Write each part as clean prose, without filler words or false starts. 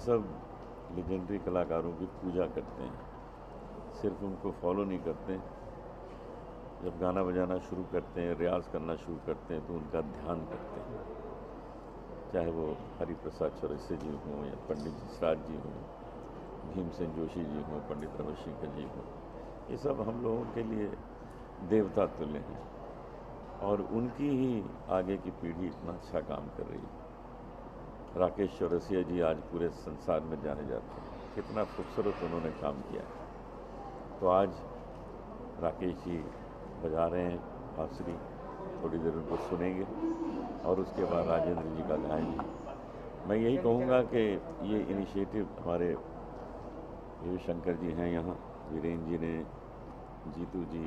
सब लेजेंडरी कलाकारों की पूजा करते हैं, सिर्फ उनको फॉलो नहीं करते। जब गाना बजाना शुरू करते हैं, रियाज़ करना शुरू करते हैं तो उनका ध्यान करते हैं, चाहे वो हरिप्रसाद चौरसिया जी हों या पंडित जसराज जी हों, भीमसेन जोशी जी हों, पंडित रविशंकर जी हों, ये सब हम लोगों के लिए देवता तुल्य हैं और उनकी ही आगे की पीढ़ी इतना अच्छा काम कर रही है। राकेश चौरसिया जी आज पूरे संसार में जाने जाते हैं, कितना खूबसूरत उन्होंने काम किया है। तो आज राकेश जी बजा रहे हैं बांसुरी, थोड़ी देर उनको सुनेंगे और उसके बाद राजेंद्र जी का गाएंगे। मैं यही कहूँगा कि ये इनिशिएटिव हमारे रविशंकर जी हैं यहाँ, वीरेंद्र जी ने, जीतू जी,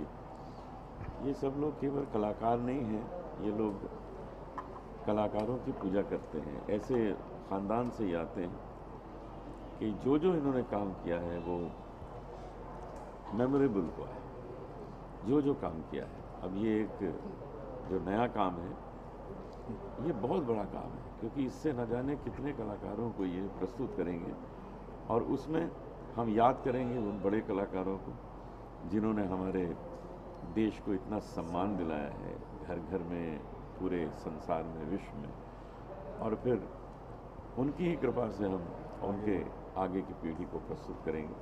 ये सब लोग केवल कलाकार नहीं हैं, ये लोग कलाकारों की पूजा करते हैं। ऐसे ख़ानदान से ही आते हैं कि जो जो इन्होंने काम किया है वो मेमोरेबल हुआ है, जो जो काम किया है। अब ये एक जो नया काम है, ये बहुत बड़ा काम है, क्योंकि इससे न जाने कितने कलाकारों को ये प्रस्तुत करेंगे और उसमें हम याद करेंगे उन बड़े कलाकारों को जिन्होंने हमारे देश को इतना सम्मान दिलाया है, घर घर में, पूरे संसार में, विश्व में, और फिर उनकी ही कृपा से हम उनके आगे की पीढ़ी को प्रस्तुत करेंगे।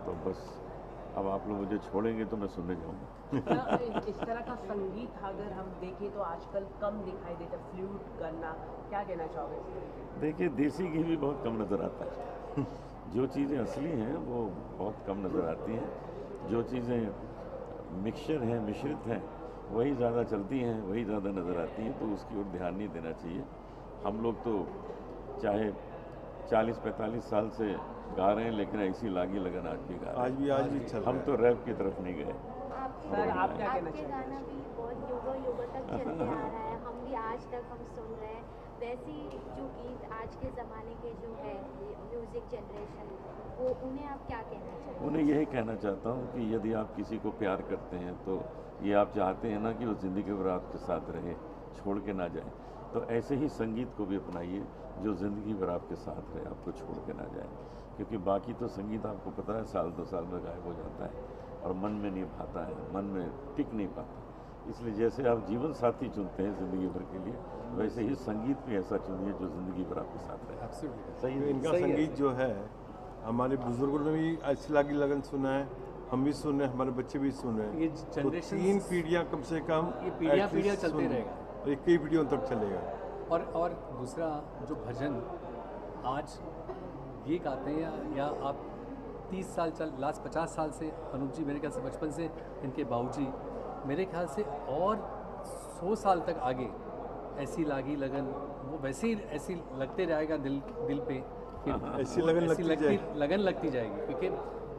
तो बस अब आप लोग मुझे छोड़ेंगे तो मैं सुनने जाऊँगा। इस तरह का संगीत अगर हम देखें तो आजकल कम दिखाई देता, फ्लूट करना, क्या कहना चाहोगे? देखिए, देसी घी भी बहुत कम नज़र आता है। जो चीज़ें असली हैं वो बहुत कम नज़र आती हैं, जो चीज़ें मिक्सचर हैं, मिश्रित हैं, वही ज़्यादा चलती हैं, वही ज़्यादा नज़र आती हैं। तो उसकी ओर ध्यान नहीं देना चाहिए। हम लोग तो चाहे 40-45 साल से गा रहे हैं, लेकिन ऐसी लागी लगन आज भी गा रहे हैं। आज भी चल रहा है। हम तो रैप की तरफ नहीं गए। सर, आप क्या कहना आपके चाहेंगे? गाना भी बहुत युगों तक चलते आ रहा है, हम भी आज तक हम सुन रहे हैं। वैसे जो गीत आज के ज़माने के जो है म्यूज़िक जनरेशन, वो उन्हें आप क्या कहना चाहेंगे? उन्हें यही कहना चाहता हूँ कि यदि आप किसी को प्यार करते हैं तो ये आप चाहते हैं ना कि वो ज़िंदगी भर आपके साथ रहे, छोड़ के ना जाए। तो ऐसे ही संगीत को भी अपनाइए जो ज़िंदगी भर आपके साथ रहे, आपको छोड़ के ना जाए। क्योंकि बाकी तो संगीत आपको पता है साल 2 साल में गायब हो जाता है और मन में नहीं भाता है, मन में टिक नहीं पाता। इसलिए जैसे आप जीवन साथी चुनते हैं ज़िंदगी भर के लिए, वैसे ही संगीत भी ऐसा चुनिए जो ज़िंदगी भर आपके साथ रहे। सही है। इनका संगीत जो है, हमारे बुजुर्गों ने भी अच्छी लागी लगन सुना है, हम भी सुन रहे हैं, हमारे बच्चे भी सुन रहे हैं। ये तो जनरेशन 3 पीढ़ियाँ कम से कम, ये पीढ़ियाँ चलते रहेगा और ये कई पीढ़ियों तक चलेगा। और दूसरा जो भजन आज ये गाते हैं या आप 30 साल लास्ट 50 साल से, अनूप जी मेरे ख्याल से बचपन से, इनके बाबूजी मेरे ख्याल से और 100 साल तक आगे ऐसी लागी लगन वो वैसे ही ऐसी लगते रहेगा दिल पे कि ऐसी लगन लगती जाएगी क्योंकि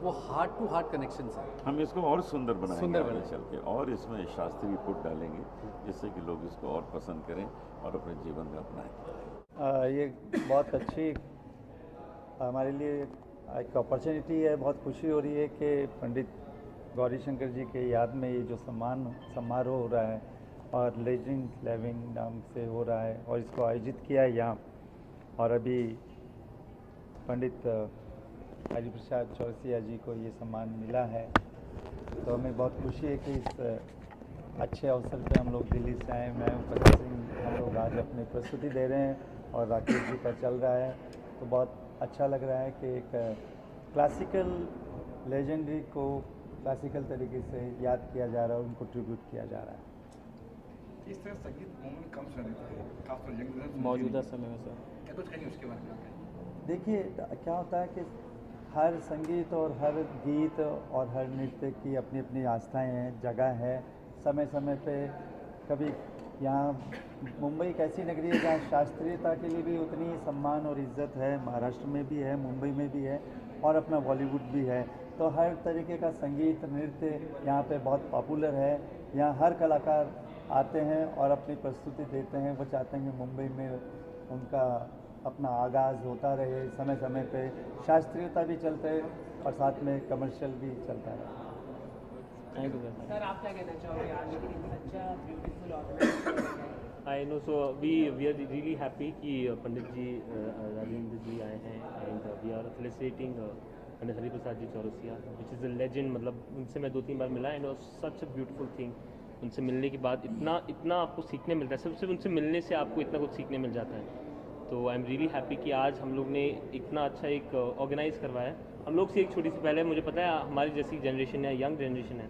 वो हार्ट टू हार्ट कनेक्शन है। हम इसको और सुंदर बनाएंगे आगे चल के, और इसमें शास्त्रीय पुट डालेंगे जिससे कि लोग इसको और पसंद करें और अपने जीवन में अपनाएं। ये बहुत अच्छी हमारे लिए एक अपॉर्चुनिटी है, बहुत खुशी हो रही है कि पंडित गौरीशंकर जी के याद में ये जो समारोह हो रहा है और लेजेंड लिविंग नाम से हो रहा है और इसको आयोजित किया है यहाँ। और अभी पंडित हरिप्रसाद चौरसिया जी को ये सम्मान मिला है, तो हमें बहुत खुशी है कि इस अच्छे अवसर पे हम लोग दिल्ली से आए। मैं फतेह सिंह, हम लोग आज अपनी प्रस्तुति दे रहे हैं और राकेश जी का चल रहा है, तो बहुत अच्छा लग रहा है कि एक क्लासिकल लेजेंडरी को क्लासिकल तरीके से याद किया जा रहा है, उनको ट्रिब्यूट किया जा रहा है। इस तरह संगीत मूवमेंट कम सुनाई देता है, खासकर यंग जनरेशन मौजूदा समय में सर क्या कुछ कहेंगे उसके बारे में? देखिए, क्या होता है कि हर संगीत और हर गीत और हर नृत्य की अपनी अपनी आस्थाएं हैं, जगह है, समय समय पे कभी यहाँ मुंबई एक ऐसी नगरी है जहाँ शास्त्रीयता के लिए भी उतनी सम्मान और इज्जत है, महाराष्ट्र में भी है, मुंबई में भी है और अपना बॉलीवुड भी है। तो हर तरीके का संगीत नृत्य यहाँ पे बहुत पॉपुलर है। यहाँ हर कलाकार आते हैं और अपनी प्रस्तुति देते हैं। वो चाहते हैं कि मुंबई में उनका अपना आगाज़ होता रहे, समय समय पे शास्त्रीयता भी चलते और साथ में कमर्शियल भी चलता रहे। सर, आप क्या कहना चाहोगे? आज के दिन सच्चा ब्यूटीफुल ऑर्गेनाइजेशन है I know so we are really happy कि पंडित जी राजेंद्र जी आए हैं and we are felicitating Pandit Hariprasad ji Chaurasia which is a legend. मतलब उनसे मैं 2-3 बार मिला and such a beautiful thing. उनसे मिलने के बाद इतना आपको सीखने मिलता है, सिर्फ उनसे मिलने से आपको इतना कुछ सीखने मिल जाता है। तो आई एम रियली हैप्पी कि आज हम लोग ने इतना अच्छा एक ऑर्गेनाइज़ करवाया है। हम लोग से एक छोटी सी पहले मुझे पता है हमारी जैसी जनरेशन है, यंग जनरेशन है,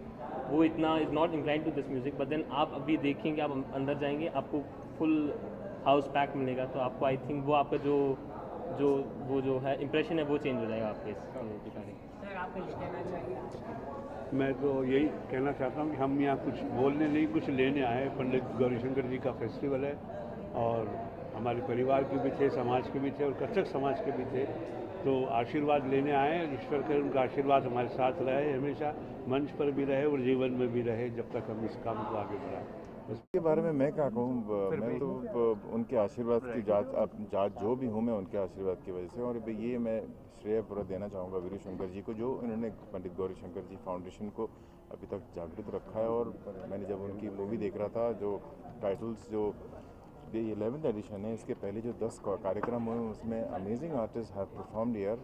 वो इतना is not inclined to this music, but then आप अभी देखेंगे, आप अंदर जाएंगे, आपको फुल हाउस पैक मिलेगा। तो आपको आई थिंक वो आपका जो है इम्प्रेशन है वो चेंज हो जाएगा आपके इस रिगार्डिंग। सर आप कुछ कहना चाहिए? मैं तो यही कहना चाहता हूँ कि हम यहाँ कुछ बोलने नहीं, कुछ लेने आए हैं। पंडित गौरीशंकर जी का फेस्टिवल है और हमारे परिवार के भी थे, समाज के भी थे और कथक समाज के भी थे। तो आशीर्वाद लेने आए हैं। ईश्वर करे उनका आशीर्वाद हमारे साथ रहे, हमेशा मंच पर भी रहे और जीवन में भी रहे, जब तक हम इस काम को आगे बढ़ाएं। इसके बारे में मैं क्या कहूँ, मैं तो उनके आशीर्वाद की जात जो भी हूँ मैं उनके आशीर्वाद की वजह से। और ये मैं श्रेय पूरा देना चाहूँगा वीरू शंकर जी को, जो इन्होंने पंडित गौरी शंकर जी फाउंडेशन को अभी तक जागृत रखा है। और मैंने जब उनकी मूवी देख रहा था, जो टाइटल्स जो ये 11th एडिशन है, इसके पहले जो 10 कार्यक्रम हुए उसमें amazing artist have performed here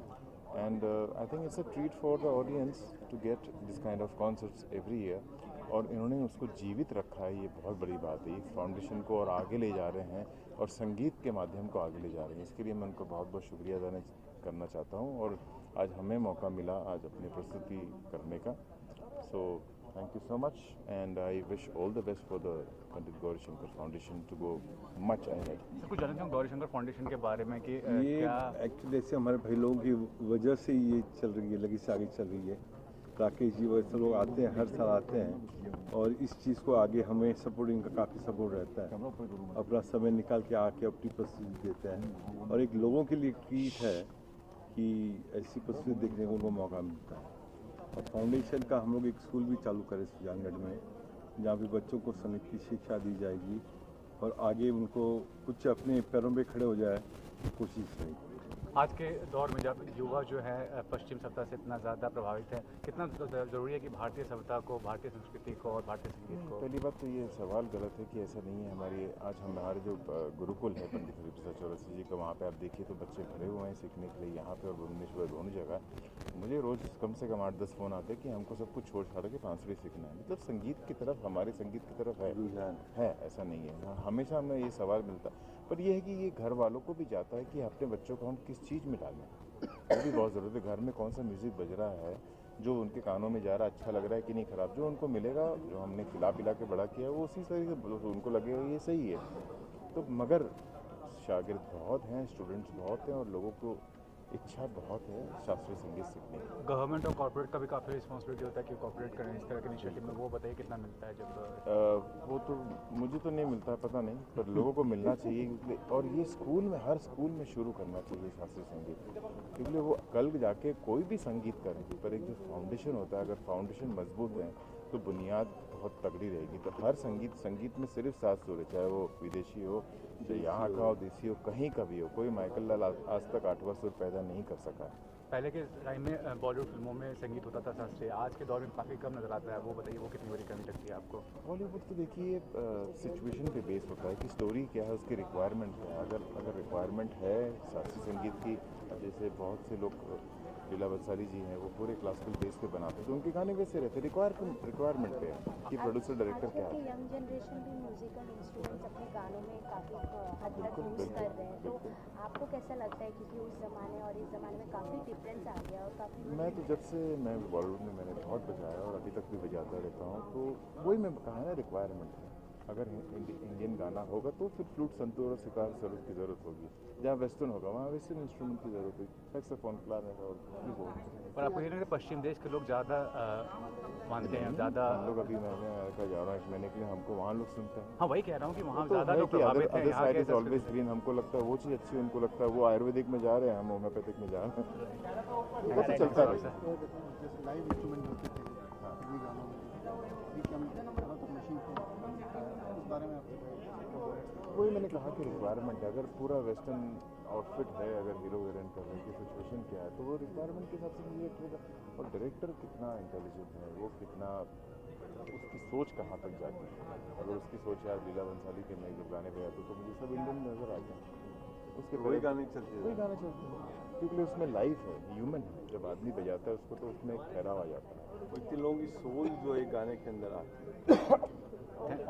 and I think it's a treat for the audience to get this kind of concerts every year. और इन्होंने उसको जीवित रखा है, ये बहुत बड़ी बात है। इस फाउंडेशन को और आगे ले जा रहे हैं और संगीत के माध्यम को आगे ले जा रहे हैं। इसके लिए मैं उनको बहुत बहुत शुक्रिया अदा करना चाहता हूँ। और आज हमें मौका मिला आज अपनी प्रस्तुति करने का। So thank you so much and I wish all the best for the Pandit Gaurishankar foundation to go much ahead. Sir कुछ जानना चाहूँ गौरीशंकर फाउंडेशन के बारे में कि ये एक्चुअली ऐसे हमारे भाई लोगों की वजह से ये चल रही है, लगी से आगे चल रही है। राकेश जी वैसे लोग आते हैं, हर साल आते हैं और इस चीज़ को आगे हमें सपोर्टिंग का काफ़ी सपोर्ट रहता है। अपना समय निकाल के आके अपनी प्रस्तुति देते हैं और एक लोगों के लिए ट्रीट है कि ऐसी प्रस्तुति देखने को उनको मौका मिलता है। और फाउंडेशन का हम लोग एक स्कूल भी चालू करें सुजानगढ़ में, जहाँ पे बच्चों को संगीत की शिक्षा दी जाएगी और आगे उनको कुछ अपने पैरों पे खड़े हो जाए कोशिश रहेगी। आज के दौर में जब युवा जो है पश्चिम सभ्यता से इतना ज़्यादा प्रभावित है, कितना ज़रूरी है कि भारतीय सभ्यता को, भारतीय संस्कृति को और भारतीय संगीत को? पहली बात तो ये सवाल गलत है कि ऐसा नहीं है। आज हमारे जो गुरुकुल है पंडित हरिप्रसाद चौरसिया जी का, वहाँ पे आप देखिए तो बच्चे भरे हुए हैं सीखने के लिए, यहाँ पे और भुवनेश्वर दोनों जगह। मुझे रोज़ कम से कम 8-10 फ़ोन आते हैं कि हमको सब कुछ छोड़ छाड़ के बांसुरी सीखना है। मतलब संगीत की तरफ, हमारे संगीत की तरफ है ऐसा नहीं है। हमेशा हमें ये सवाल मिलता है, पर यह है कि ये घर वालों को भी जाता है कि अपने बच्चों को हम किस चीज़ में डालें। वो भी बहुत ज़रूरत है। घर में कौन सा म्यूज़िक बज रहा है, जो उनके कानों में जा रहा है, अच्छा लग रहा है कि नहीं खराब, जो उनको मिलेगा, जो हमने खिला पिला के बड़ा किया है, वो उसी तरीके से उनको लगेगा ये सही है। तो मगर शागिर्द बहुत हैं, स्टूडेंट्स बहुत हैं और लोगों को इच्छा बहुत है शास्त्रीय संगीत सीखने की। गवर्नमेंट और कॉर्पोरेट का भी काफ़ी रिस्पॉन्सिबिलिटी होता है कि कॉर्पोरेट करें इस तरह के इनिशिएटिव में। वो बताइए कितना मिलता है जब? वो तो मुझे तो नहीं मिलता है, पता नहीं, पर लोगों को मिलना चाहिए। और ये स्कूल में, हर स्कूल में शुरू करना चाहिए शास्त्रीय संगीत, क्योंकि वो कल जाके कोई भी संगीत करें, पर एक जो फाउंडेशन होता है, अगर फाउंडेशन मजबूत है तो बुनियाद बहुत तगड़ी रहेगी। तो हर संगीत में सिर्फ 7 सुर है, चाहे वो विदेशी हो, चाहे यहाँ का हो, देसी हो, कहीं का भी हो। कोई माइकल लाल आज तक 8वां सुर पैदा नहीं कर सका। पहले के टाइम में बॉलीवुड फिल्मों में संगीत होता था शास्त्रीय, आज के दौर में काफ़ी कम नज़र आता है। वो बताइए वो कितनी बड़ी कमी लगती है आपको? बॉलीवुड तो देखिए सिचुएशन पे बेस होता है कि स्टोरी क्या है, उसकी रिक्वायरमेंट क्या है। अगर रिक्वायरमेंट है शास्त्रीय संगीत की, जैसे बहुत से लोग लीला बंसाली जी हैं, वो पूरे क्लासिकल बेस पे बनाते हैं, तो उनके गाने वैसे रहते हैं। रिक्वायरमेंट पे है कि प्रोड्यूसर डायरेक्टर क्या है। यंग जनरेशन भी म्यूजिकल इंस्ट्रूमेंट्स अपने गानों में काफ़ी हद तक यूज़ कर रहे हैं, तो आपको कैसा लगता है? क्योंकि उस ज़माने और इस ज़माने में काफ़ी डिफरेंस आ गया और काफ़ी। मैं तो जब से मैं बॉलीवुड में मैंने बहुत बजाया और अभी तक भी बजाता रहता हूँ, तो वही मैं कहा ना, रिक्वायरमेंट है। अगर इंडियन गाना होगा तो फिर फ्लूट, संतूर और सितार सरोद की ज़रूरत होगी। जहाँ वेस्टर्न होगा वहाँ वेस्टर्न इंस्ट्रूमेंट की ज़रूरत होगी, सैक्सोफोन, क्लारनेट और भी बहुत। पर आपको ये नहीं लगता पश्चिम देश के लोग ज़्यादा मानते हैं, ज़्यादा? हम लोग अभी मैंने अमेरिका जा रहा हूँ 1 महीने के लिए, हमको वहाँ लोग सुनते हैं। हाँ वही कह रहा हूँ कि वहाँ तो ज़्यादा लोग प्रभावित हैं। यहाँ के ऑलवेज ग्रीन, हमको लगता है वो चीज़ अच्छी, उनको लगता है वो आयुर्वेदिक में जा रहे हैं, हम होम्योपैथिक में जा रहे हैं। वो तो चलता है। लाइव इंस्ट्रूमेंट होते थे टीवी गानों में, अभी कम ज़्यादातर मशीन पे, उस बारे में आपको वही मैंने कहा कि रिक्वायरमेंट है। अगर पूरा वेस्टर्न आउटफिट है, अगर हीरो हीरोइन कर रहे हैं, सिचुएशन क्या है, तो वो रिक्वायरमेंट के हिसाब से क्रिएट होगा। और डायरेक्टर कितना इंटेलिजेंट है, वो कितना उसकी सोच कहाँ तक जाती है। अगर उसकी सोच है लीला बंसाली के मैं जब गाने बजाता हूँ तो मुझे सब इंडियन नजर आ जाए, उसके वही गाने चलते हैं। वही गाने चलते हैं, क्योंकि उसमें लाइफ है, ह्यूमन है। जब आदमी बजाता है उसको तो उसमें एक ठहराव आ जाता है। इतने लोगों की सोल जो है गाने के अंदर आती है।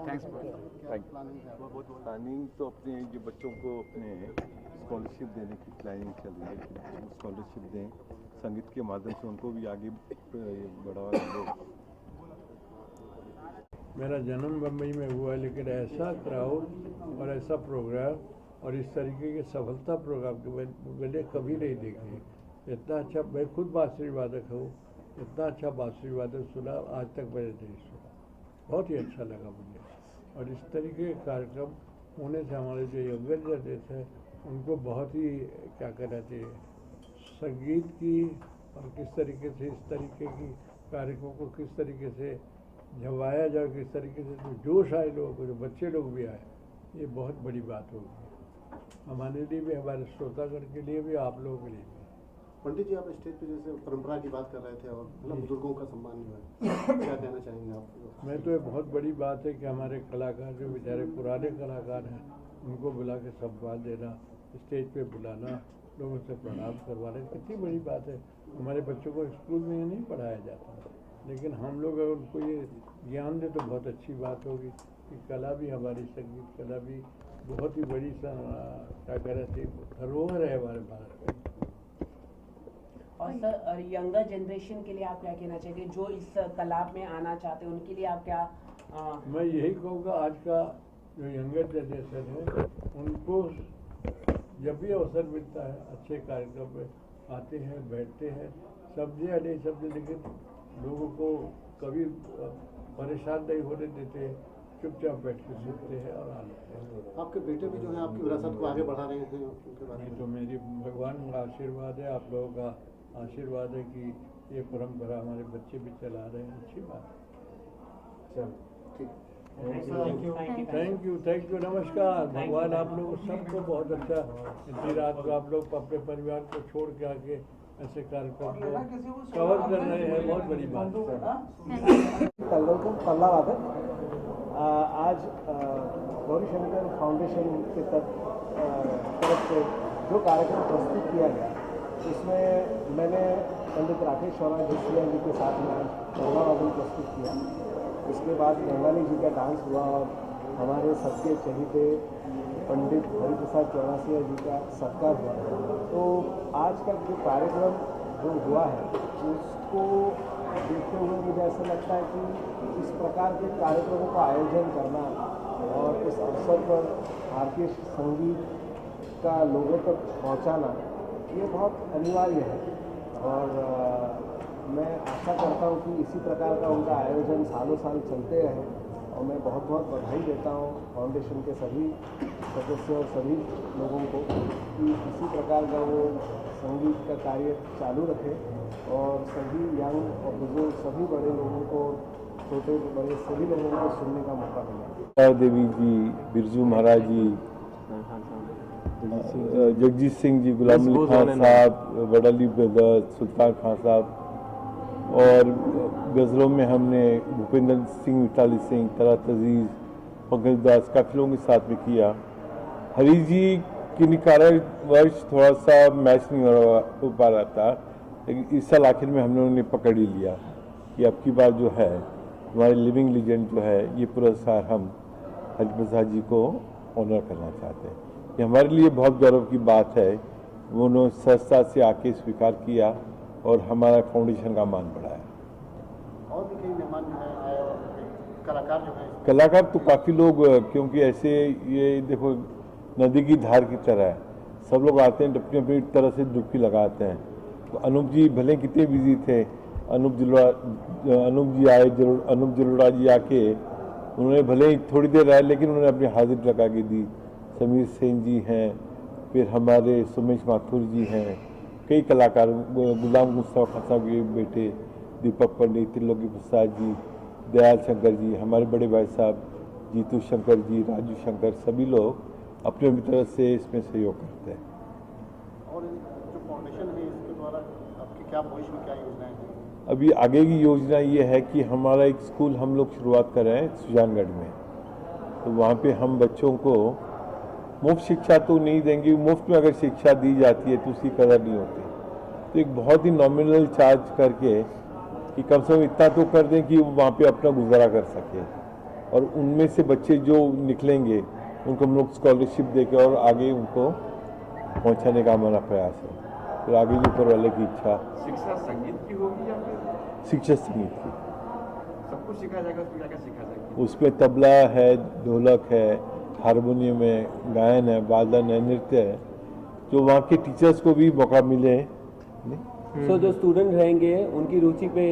थैंक्स प्लानिंग तो अपने जो बच्चों को अपने स्कॉलरशिप देने की प्लानिंग चल रही है कि बच्चों को स्कॉलरशिप दें, संगीत के माध्यम से उनको भी आगे बढ़ावा दें। मेरा जन्म बम्बई में हुआ, लेकिन ऐसा क्राउड और ऐसा प्रोग्राम और इस तरीके के सफलता प्रोग्राम के मैंने कभी नहीं देखे। इतना अच्छा, मैं खुद बांसुरी वादक हूँ, इतना अच्छा बांसुरी वादक सुना आज तक मैंने नहीं सुना। बहुत ही अच्छा लगा मुझे। और इस तरीके के कार्यक्रम होने से हमारे जो यंगर जनरेशन है उनको बहुत ही क्या कहना चाहिए, संगीत की और किस तरीके से इस तरीके की कार्यक्रमों को किस तरीके से झवाया जाए, किस तरीके से जो जोश आए लोगों को, जो बच्चे लोग भी आए, ये बहुत बड़ी बात होगी हमारे लिए भी, हमारे श्रोतागण के लिए भी, आप लोगों के लिए भी। पंडित जी, आप स्टेज पे जैसे परंपरा की बात कर रहे थे और बुजुर्गों का सम्मान जो है, क्या कहना चाहेंगे आप? मैं तो ये बहुत बड़ी बात है कि हमारे कलाकार जो बेचारे पुराने कलाकार हैं उनको बुला के सम्मान देना, स्टेज पे बुलाना, लोगों से प्रणाम करवाना, कितनी बड़ी बात है। हमारे बच्चों को स्कूल में ये नहीं पढ़ाया जाता, लेकिन हम लोग अगर उनको ये ज्ञान दें तो बहुत अच्छी बात होगी कि कला भी, हमारी संगीत कला भी बहुत ही बड़ी क्या कहना चाहिए धरोहर है हमारे भारत में। और सर, यंगर जनरेशन के लिए आप क्या कहना चाहिए, जो इस कला में आना चाहते हैं उनके लिए आप क्या? मैं यही कहूँगा, आज का जो यंगर जनरेशन है उनको जब भी अवसर मिलता है अच्छे कार्यक्रम में आते हैं, बैठते हैं, समझे या नहीं समझे, लेकिन लोगों को कभी परेशान नहीं होने देते, चुपचाप बैठ के सुनते हैं और आते हैं। आपके बेटे भी जो है आपकी विरासत को आगे बढ़ा रहे हैं, उनके बारे में? तो मेरी भगवान का आशीर्वाद है, आप लोगों का आशीर्वाद है कि ये परंपरा हमारे बच्चे भी चला रहे हैं, अच्छी बात है। थैंक यू, नमस्कार। भगवान आप लोग सबको बहुत अच्छा, इतनी रात को आप लोग अपने परिवार को छोड़ के आके ऐसे कार्यक्रम को कवर कर रहे हैं, बहुत बड़ी बात है। पल्ला वादक आज गौरीशंकर फाउंडेशन के तरफ से जो कार्यक्रम प्रस्तुत किया गया, इसमें मैंने पंडित राकेश शर्मा जी के साथ में पल्ला वादन प्रस्तुत किया। इसके बाद बंगाली जी का डांस हुआ और हमारे सबके चहेते पंडित हरिप्रसाद चौरसिया जी का सत्कार हुआ। तो आज का जो कार्यक्रम जो हुआ है उसको देखते हुए मुझे ऐसा लगता है कि इस प्रकार के कार्यक्रमों का आयोजन करना और इस अवसर पर भारतीय संगीत का लोगों तक पहुंचाना, ये बहुत अनिवार्य है। और मैं आशा करता हूँ कि इसी प्रकार का उनका आयोजन सालों साल चलते रहे। और मैं बहुत बहुत बधाई देता हूँ फाउंडेशन के सभी सदस्यों और सभी लोगों को कि इसी प्रकार का वो संगीत का कार्य चालू रखें और सभी यंग और बुजुर्ग सभी बड़े लोगों को, छोटे बड़े सभी लोगों को सुनने का मौका मिला। देवी जी, बिरजू महाराज जी, जगजीत सिंह जी, गुलाम अली खान साहब, वडाली ब्रदर, सुल्तान खान साहब, और गज़लों में हमने भूपेंद्र सिंह, मिताली सिंह, तलत अजीज़, पंकज दास, काफ़ी लोगों के साथ में किया। हरी जी की निकारण वर्ष थोड़ा सा मैच नहीं हो पा रहा था, लेकिन इस साल आखिर में हमने उन्हें पकड़ ही लिया कि अब की बार जो है हमारे लिविंग लीजेंड जो है ये पुरस्कार हम हरिप्रसाद जी को ऑनर करना चाहते हैं। ये हमारे लिए बहुत गौरव की बात है। उन्होंने संस्था से आके स्वीकार किया और हमारा फाउंडेशन का मान बढ़ाया। और भी कई मेहमान जो है आए और कलाकार जो है, कलाकार तो काफ़ी लोग, क्योंकि ऐसे ये देखो नदी की धार की तरह है, सब लोग आते हैं, अपनी अपनी तरह से डुबकी लगाते हैं। तो अनूप जी भले कितने बिजी थे, अनूप जी आए, अनूप जलोड़ा जी आके उन्होंने भले ही थोड़ी देर आए, लेकिन उन्होंने अपनी हाजिरी लगा के दी। समीर सेन जी हैं, फिर हमारे सुमेश माथुर जी हैं, कई कलाकार, गुलाम मुस्तफा साहब के बेटे दीपक पंडित, त्रिलोकी प्रसाद जी, दयाल शंकर जी, हमारे बड़े भाई साहब जीतू शंकर जी, राजू शंकर, सभी लोग अपनी अपनी तरफ से इसमें सहयोग करते हैं। और जो फाउंडेशन है इसके द्वारा आपकी क्या भविष्य में क्या योजनाएं हैं? अभी आगे की योजना ये है कि हमारा एक स्कूल हम लोग शुरुआत कर रहे हैं सुजानगढ़ में, तो वहाँ पे हम बच्चों को मुफ्त शिक्षा तो नहीं देंगे, मुफ्त में अगर शिक्षा दी जाती है तो उसकी कदर नहीं होती, तो एक बहुत ही नॉमिनल चार्ज करके कि कम से कम इतना तो कर दें कि वो वहाँ पे अपना गुजारा कर सके, और उनमें से बच्चे जो निकलेंगे उनको हम लोग स्कॉलरशिप देके और आगे उनको पहुँचाने का हमारा प्रयास है। फिर आगे जो ऊपर वाले की इच्छा। शिक्षा संगीत की होगी या फिर शिक्षा संगीत की सब कुछ सिखाया जाएगा? उसमें क्या सीखा जाएगा? उसमें तबला है, ढोलक है, हारमोनियम है, गायन है, वादन है, नृत्य है, जो वहाँ के टीचर्स को भी मौका मिले। सो जो स्टूडेंट रहेंगे उनकी रुचि पे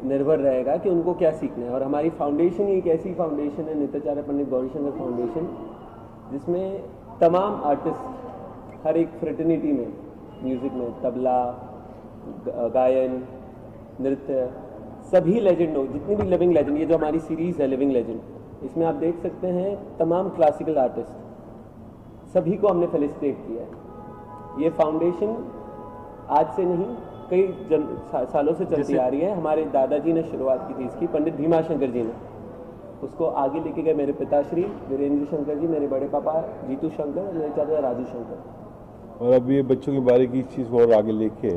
निर्भर रहेगा कि उनको क्या सीखना है। और हमारी फाउंडेशन एक ऐसी फाउंडेशन है, नित्याचार्य पंडित गौरीशंकर फाउंडेशन, जिसमें तमाम आर्टिस्ट हर एक फ्रेटर्निटी में, म्यूज़िक में, तबला, गायन, नृत्य, सभी लेजेंड लोग, जितनी भी लिविंग लेजेंड, ये जो हमारी सीरीज़ है लिविंग लेजेंड, इसमें आप देख सकते हैं तमाम क्लासिकल आर्टिस्ट, सभी को हमने फेलिसिटेट किया है। ये फाउंडेशन आज से नहीं, कई सालों से चलती आ रही है। हमारे दादाजी ने शुरुआत की थी इसकी, पंडित भीमाशंकर जी ने। उसको आगे लेके गए मेरे पिताश्री वीरेंद्र शंकर जी, मेरे बड़े पापा जीतू शंकर और मेरे चाचा राजू शंकर। और अब ये बच्चों के बारे की चीज़ को और आगे लेके,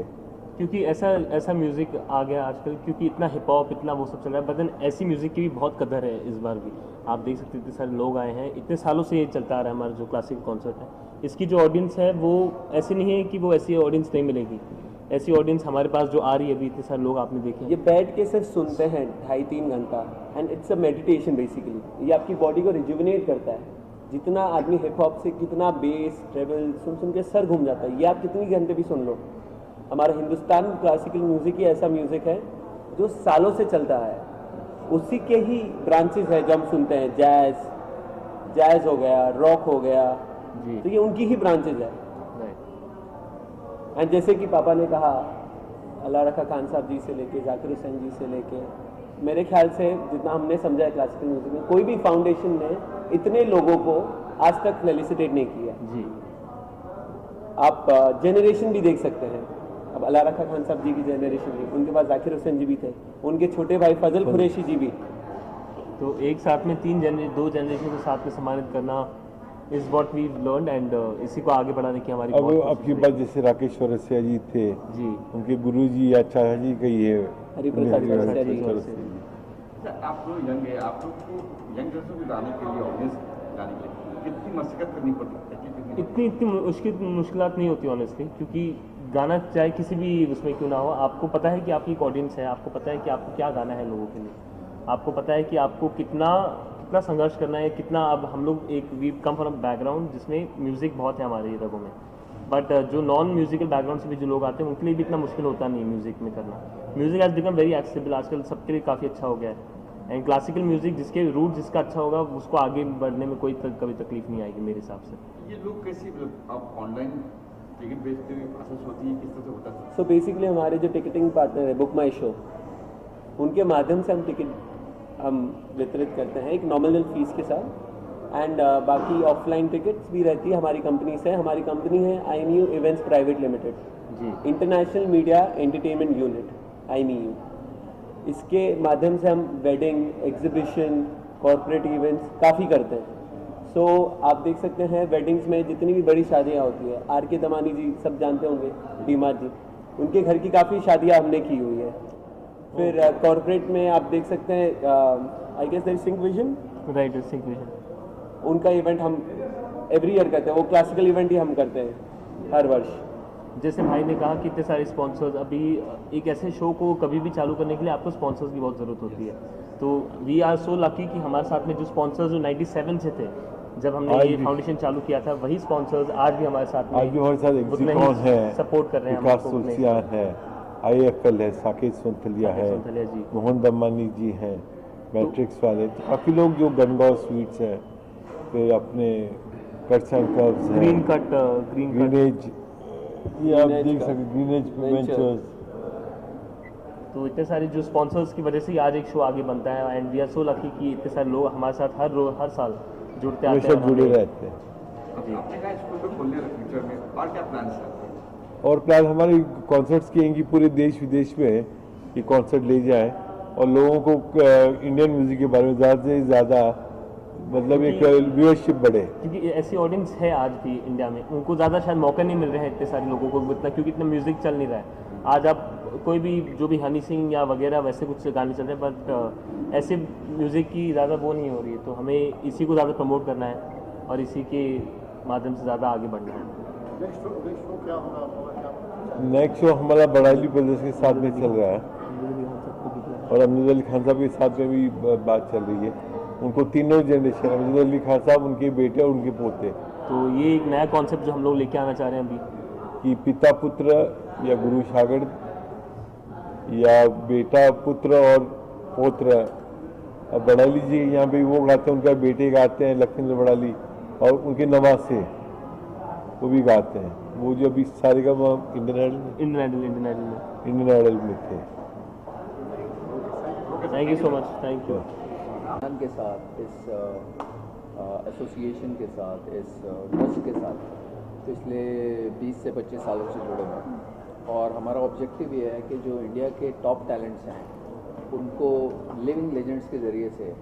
क्योंकि ऐसा म्यूज़िक आ गया आजकल, क्योंकि इतना हिप हॉप इतना वो सब चल रहा है, बट देन ऐसी म्यूज़िक की भी बहुत कदर है इस बार भी। आप देख सकते इतने सारे लोग आए हैं, इतने सालों से ये चलता आ रहा है हमारा जो क्लासिकल कॉन्सर्ट है। इसकी जो ऑडियंस है वो ऐसी नहीं है कि वो ऐसी ऑडियंस नहीं मिलेगी, ऐसी ऑडियंस हमारे पास जो आ रही है अभी, इतने सारे लोग आपने देखे। ये बैठ के सिर्फ सुनते हैं 2.5-3 घंटा, and it's a meditation basically. ये आपकी बॉडी को रिजुविनेट करता है। जितना आदमी हिप हॉप से कितना बेस ट्रेवल सुन के सर घूम जाता है, ये आप कितनी घंटे भी सुन लो। हमारा हिंदुस्तान क्लासिकल म्यूज़िक ही ऐसा म्यूज़िक है जो सालों से चलता है, उसी के ही ब्रांचेस है जो हम सुनते हैं, जैज़ हो गया, रॉक हो गया, तो ये उनकी ही ब्रांचेज है। एंड जैसे कि पापा ने कहा, अल्लाह रखा खान साहब जी से लेके जाकिर हुसैन जी से लेके, मेरे ख्याल से जितना हमने समझा है क्लासिकल म्यूज़िक में, कोई भी फाउंडेशन ने इतने लोगों को आज तक फेलिसिटेट नहीं किया जी। आप जेनरेशन भी देख सकते हैं। अब अल्लाह रखा खान साहब जी की जनरेशन थी, उनके पास जाकिर हुसैन जी भी थे, उनके छोटे भाई फजल कुरैशी जी भी। तो एक साथ में दो जनरेशन को साथ में सम्मानित करना is what we learned, and इसी को आगे बढ़ाने की हमारी अब आपकी बात जैसे राकेश चौरसिया जी थे जी, उनके गुरु जी या चाचा जी का ये हरिप्रसाद चौरसिया जी। आप लोग यंग है, आप लोग को यंग को लाने के लिए, ऑडियंस लाने के लिए कितनी मशक्कत करनी पड़ती है? इतनी मुश्किलात नहीं होती ऑनेस्टली, क्योंकि गाना चाहे किसी भी उसमें क्यों ना हो, आपको पता है कि आपकी एक ऑडियंस है, आपको पता है कि आपको क्या गाना है लोगों के लिए, आपको पता है कि आपको कितना संघर्ष करना है, कितना। अब हम लोग वी कम फ्रॉम बैकग्राउंड जिसमें म्यूज़िक बहुत है हमारे रगों में, बट जो नॉन म्यूजिकल बैकग्राउंड से भी जो लोग आते हैं उनके लिए भी इतना मुश्किल होता नहीं है म्यूज़िक में करना। Music has become very accessible, आजकल सबके लिए काफ़ी अच्छा हो गया है। एंड क्लासिकल म्यूज़िक जिसके रूट जिसका अच्छा होगा उसको आगे बढ़ने में कभी तकलीफ नहीं आएगी मेरे हिसाब से। ये लोग कैसे, आप ऑनलाइन टिकट बेचते हुए प्रोसेस होती है, किस तरह से होता है? सो बेसिकली हमारे जो टिकटिंग पार्टनर है बुक माई शो, उनके माध्यम से हम टिकट वितरित करते हैं एक नॉमिनल फीस के साथ। एंड बाकी ऑफलाइन टिकट्स भी रहती है हमारी कंपनी से। हमारी कंपनी है IMEU events private limited ji, international media entertainment unit IMEU। इसके माध्यम से हम वेडिंग, एग्जीबिशन, कॉर्पोरेट इवेंट्स काफ़ी करते हैं। सो आप देख सकते हैं वेडिंग्स में जितनी भी बड़ी शादियाँ होती है, RK दमानी जी सब जानते होंगे, डीमार जी, उनके घर की काफ़ी शादियाँ हमने की हुई है। फिर कॉर्पोरेट में आप देख सकते हैं I guess that sync vision, right, sync vision, उनका इवेंट हम एवरी ईयर करते हैं। वो क्लासिकल इवेंट ही हम करते हैं हर वर्ष। जैसे भाई ने कहा कि इतने सारे स्पॉन्सर्स, अभी एक ऐसे शो को कभी भी चालू करने के लिए आपको स्पॉन्सर्स की बहुत ज़रूरत होती है। तो वी आर सो लकी कि हमारे साथ में जो स्पॉन्सर्स जो 97 से थे जब हमने ये फाउंडेशन चालू किया था, वही स्पॉन्सर्स आज भी हमारे साथ में, आज भी हमारे साथ एग्जीकॉन है, सपोर्ट कर रहे हैं, विकास तुलसिया है, IFL है, साकेत सोनथलिया है, मोहन दम्मानी जी हैं, मैट्रिक्स वाले, तो काफ़ी लोग जो गनगौर स्वीट्स है, फिर अपने कट्स एंड कर्व्स है, ग्रीनेज, ये आप देख सकते, ग्रीनेज वेंचर्स। तो इतने सारे जो स्पॉन्सर्स की वजह से आज एक शो आगे बनता है। And we are so lucky कि इतने सारे लोग हमारे साथ हर साल जुड़ते आते हैं, जुड़े रहते हैं। आपने कहा स्कूल को खोलने फ्यूचर में और क्या प्लान है? और प्लान हमारे कॉन्सर्ट्स किएंगे पूरे देश विदेश में, ये कॉन्सर्ट ले जाएं और लोगों को इंडियन म्यूज़िक के बारे में ज़्यादा से ज़्यादा मतलब एक व्यूअरशिप बढ़े। क्योंकि ऐसी ऑडियंस है आज भी इंडिया में, उनको ज़्यादा शायद मौका नहीं मिल रहा है इतने सारे लोगों को इतना, क्योंकि इतना म्यूज़िक चल नहीं रहा है। आज आप कोई भी जो भी हनी सिंह या वगैरह वैसे कुछ गाने चल रहे हैं, बट ऐसे म्यूज़िक की ज़्यादा वो नहीं हो रही है, तो हमें इसी को ज़्यादा प्रमोट करना है और इसी के माध्यम से ज़्यादा आगे बढ़ना है। नेक्स्ट शो हमारा बड़ाली ब्रदर्स के साथ में चल रहा है और अमजद अली खान साहब के साथ में भी बात चल रही है। उनको तीनों जनरेशन, अमजद अली खान साहब, उनके बेटे और उनके पोते। तो ये एक नया कॉन्सेप्ट जो हम लोग लेके आना चाह रहे हैं अभी, कि पिता पुत्र या गुरु शागिर्द या बेटा पुत्र और पौत्र। अब बड़ाली जी यहाँ पे वो गाते हैं, उनका बेटे गाते हैं लखींद्र बड़ाली, और उनके नवासे वो भी गाते हैं। वो जो अभी सारे का इंडियन आइडल में थे। Thank you so much, thank you. के साथ, इस एसोसिएशन के साथ, इस ट्रस्ट के साथ पिछले 20 से 25 सालों से जुड़े हुए हैं और हमारा ऑब्जेक्टिव ये है कि जो इंडिया के टॉप टैलेंट्स हैं उनको लिविंग लेजेंड्स के ज़रिए से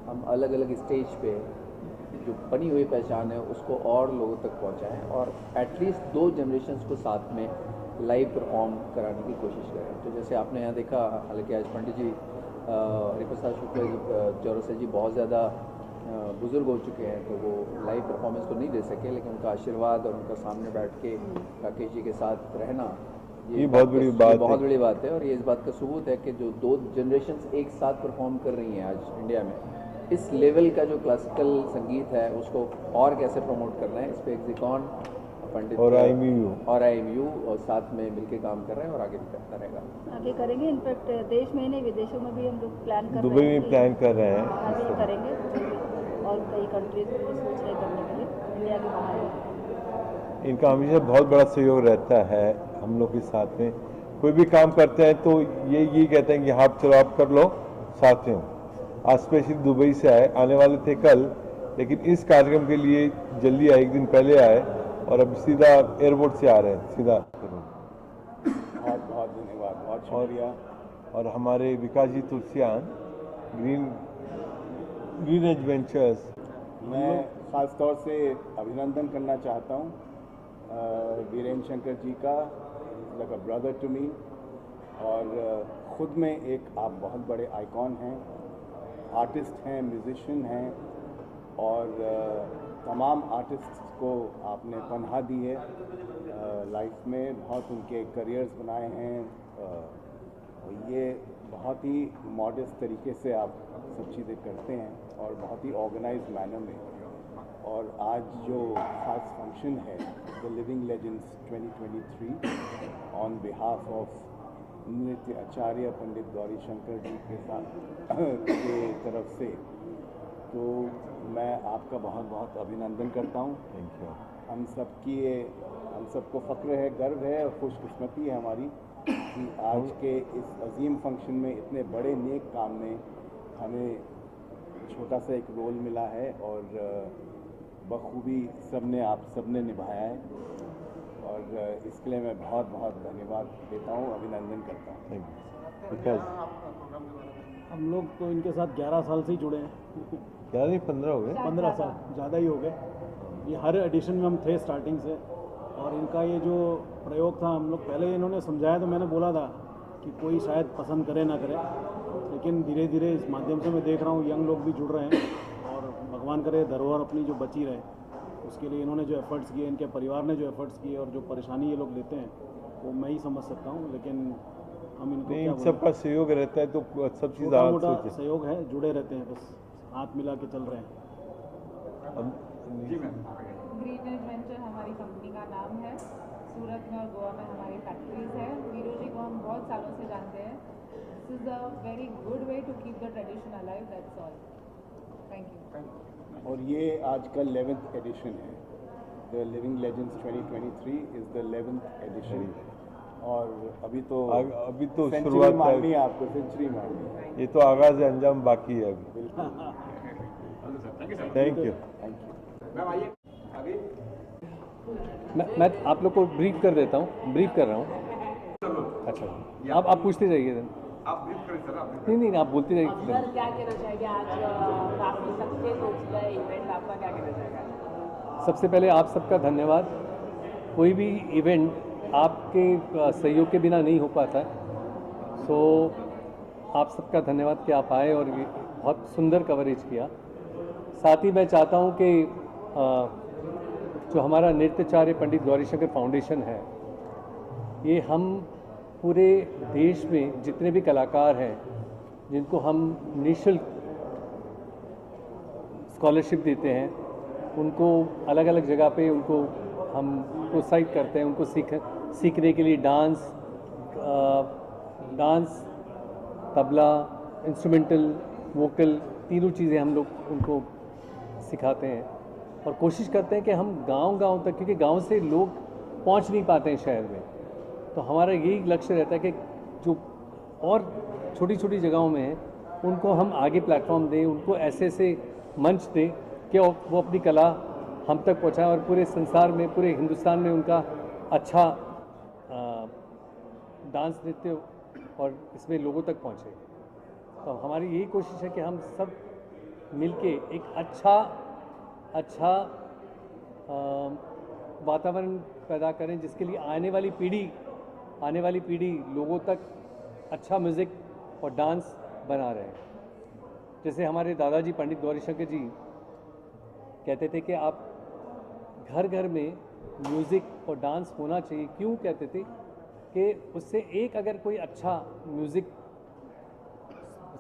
हम अलग अलग स्टेज पे जो बनी हुई पहचान है उसको और लोगों तक पहुंचाएं और एटलीस्ट 2 जनरेशन्स को साथ में लाइव परफॉर्म कराने की कोशिश करें। तो जैसे आपने यहाँ देखा, हालांकि आज पंडित जी हरिप्रसाद शुक्ला जी चौरसिया जी बहुत ज़्यादा बुज़ुर्ग हो चुके हैं, तो वो लाइव परफॉर्मेंस तो नहीं दे सके, लेकिन उनका आशीर्वाद और उनका सामने बैठ के राकेश जी के साथ रहना ये बहुत बड़ी बात है। और ये इस बात का सबूत है कि जो 2 जनरेशन्स एक साथ परफॉर्म कर रही हैं आज इंडिया में, इस लेवल का जो क्लासिकल संगीत है उसको और कैसे प्रमोट करना है, इस पर एग्जीकॉन पंडित और IMU और साथ में मिलके काम कर रहे हैं और आगे भी करता रहेगा, आगे करेंगे। इनफैक्ट देश में ही नहीं, विदेशों में भी हम लोग प्लान कर दुबई में प्लान कर रहे हैं, आगे करेंगे और कई कंट्रीज में भी सोच रहे करने के लिए, इंडिया के बाहर। इनका हमेशा बहुत बड़ा सहयोग रहता है हम लोग के साथ में। कोई भी काम करते हैं तो ये कहते हैं कि हाँ चलो आप कर लो, साथ में हो। आज स्पेशली दुबई से आने वाले थे कल, लेकिन इस कार्यक्रम के लिए जल्दी आए, एक दिन पहले आए और अब सीधा एयरपोर्ट से आ रहे हैं सीधा। बहुत बहुत धन्यवाद, बहुत शुक्रिया। और हमारे विकास जी तुलसियान ग्रीन एडवेंचर्स, मैं ख़ास तौर से अभिनंदन करना चाहता हूँ वीरेंद्र शंकर जी का, like a brother to me, और ख़ुद में एक आप बहुत बड़े आइकॉन हैं, आर्टिस्ट हैं, म्यूज़िशियन हैं, और तमाम आर्टिस्ट्स को आपने पनाह दी है लाइफ में, बहुत उनके करियर्स बनाए हैं। ये बहुत ही मॉडेस्ट तरीके से आप सब चीज़ें करते हैं और बहुत ही ऑर्गेनाइज्ड मैनर में। और आज जो ख़ास फंक्शन है the living legends 2023 on behalf of नृत्य आचार्य पंडित गौरी शंकर जी के साथ के तरफ से, तो मैं आपका बहुत बहुत अभिनंदन करता हूँ। Thank you. हम सबको फ़ख्र है, गर्व है और खुशकिस्मती है हमारी कि आज के इस अजीम फंक्शन में, इतने बड़े नेक काम में हमें छोटा सा एक रोल मिला है और बखूबी आप सबने निभाया है, और इसके लिए मैं बहुत बहुत धन्यवाद देता हूँ, अभिनंदन करता हूँ। हम लोग तो इनके साथ 11 साल से ही जुड़े हैं। 11 नहीं 15 हो गए, 15 साल ज़्यादा ही हो गए। ये हर एडिशन में हम थे स्टार्टिंग से, और इनका ये जो प्रयोग था, हम लोग पहले इन्होंने समझाया तो मैंने बोला था कि कोई शायद पसंद करे ना करे, लेकिन धीरे धीरे इस माध्यम से मैं देख रहा हूँ यंग लोग भी जुड़ रहे हैं, और भगवान करे धरोहर अपनी जो बची रहे, उसके लिए इन्होंने जो एफर्ट्स किए, इनके परिवार ने जो एफर्ट्स किए, और जो परेशानी ये लोग लेते हैं वो मैं ही समझ सकता हूँ, लेकिन हम इनको इन सबका सहयोग रहता है तो सब चीज़ छोटा सहयोग है, जुड़े रहते हैं, बस हाथ मिला के चल रहे हैं। ग्रीन एडवेंचर हमारी कंपनी का नाम है। सूरत में और गोवा में हमारी फैक्ट्रीज है। वीरू जी को हम बहुत सालों से जानते हैं। This is a very good way to keep the tradition alive, that's all. Thank you. और ये आज का 11th एडिशन है, the living legends 2023 is the 11th edition, और अभी तो शुरुआत मारनी है आपको, सेंचुरी मारनी है। ये तो आगाज़ अंजाम बाकी है अभी। Thank you. मैं आप लोग को ब्रीफ कर देता हूँ, ब्रीफ कर रहा हूँ। अच्छा, आप पूछते जाइए। आप ब्रीफ करें सर, आप नहीं आप बोलती रहिए। सर क्या कहना चाहेंगे, आज काफ़ी सक्सेस हो चुका है इवेंट, आपका क्या कहना चाहेगा? सबसे पहले आप सबका धन्यवाद। कोई भी इवेंट आपके सहयोग के बिना नहीं हो पाता है। सो आप सबका धन्यवाद कि आप आए और बहुत सुंदर कवरेज किया। साथ ही मैं चाहता हूं कि जो हमारा नृत्याचार्य पंडित गौरीशंकर फाउंडेशन है, ये हम पूरे देश में जितने भी कलाकार हैं जिनको हम निःशुल्क स्कॉलरशिप देते हैं, उनको अलग अलग जगह पे उनको हम प्रोत्साहित करते हैं, उनको सीखने के लिए डांस, तबला, इंस्ट्रूमेंटल, वोकल, तीनों चीज़ें हम लोग उनको सिखाते हैं और कोशिश करते हैं कि हम गांव-गांव तक, क्योंकि गांव से लोग पहुंच नहीं पाते हैं शहर में, तो हमारा यही लक्ष्य रहता है कि जो और छोटी-छोटी जगहों में हैं उनको हम आगे प्लेटफॉर्म दें, उनको ऐसे मंच दें कि वो अपनी कला हम तक पहुंचाएं और पूरे संसार में, पूरे हिंदुस्तान में उनका अच्छा डांस, नृत्य और इसमें लोगों तक पहुंचे। तो हमारी यही कोशिश है कि हम सब मिलके एक अच्छा वातावरण पैदा करें, जिसके लिए आने वाली पीढ़ी लोगों तक अच्छा म्यूज़िक और डांस बना रहे हैं। जैसे हमारे दादाजी पंडित गौरीशंकर जी कहते थे कि आप घर घर में म्यूज़िक और डांस होना चाहिए। क्यों कहते थे कि उससे एक अगर कोई अच्छा म्यूज़िक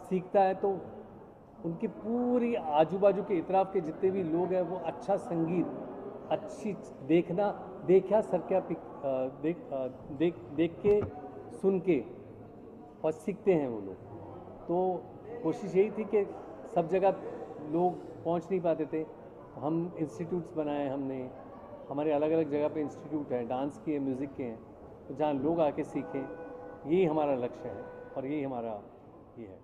सीखता है तो उनकी पूरी आजू बाजू के इतराफ़ के जितने भी लोग हैं वो अच्छा संगीत, अच्छी देखा सरक्या देख के सुन के और सीखते हैं वो लोग। तो कोशिश यही थी कि सब जगह लोग पहुंच नहीं पाते थे, हम इंस्टीट्यूट्स बनाए हमने, हमारे अलग अलग जगह पे इंस्टीट्यूट हैं, डांस के, म्यूज़िक के हैं, तो जहाँ लोग आके सीखें, यही हमारा लक्ष्य है और यही हमारा ये है।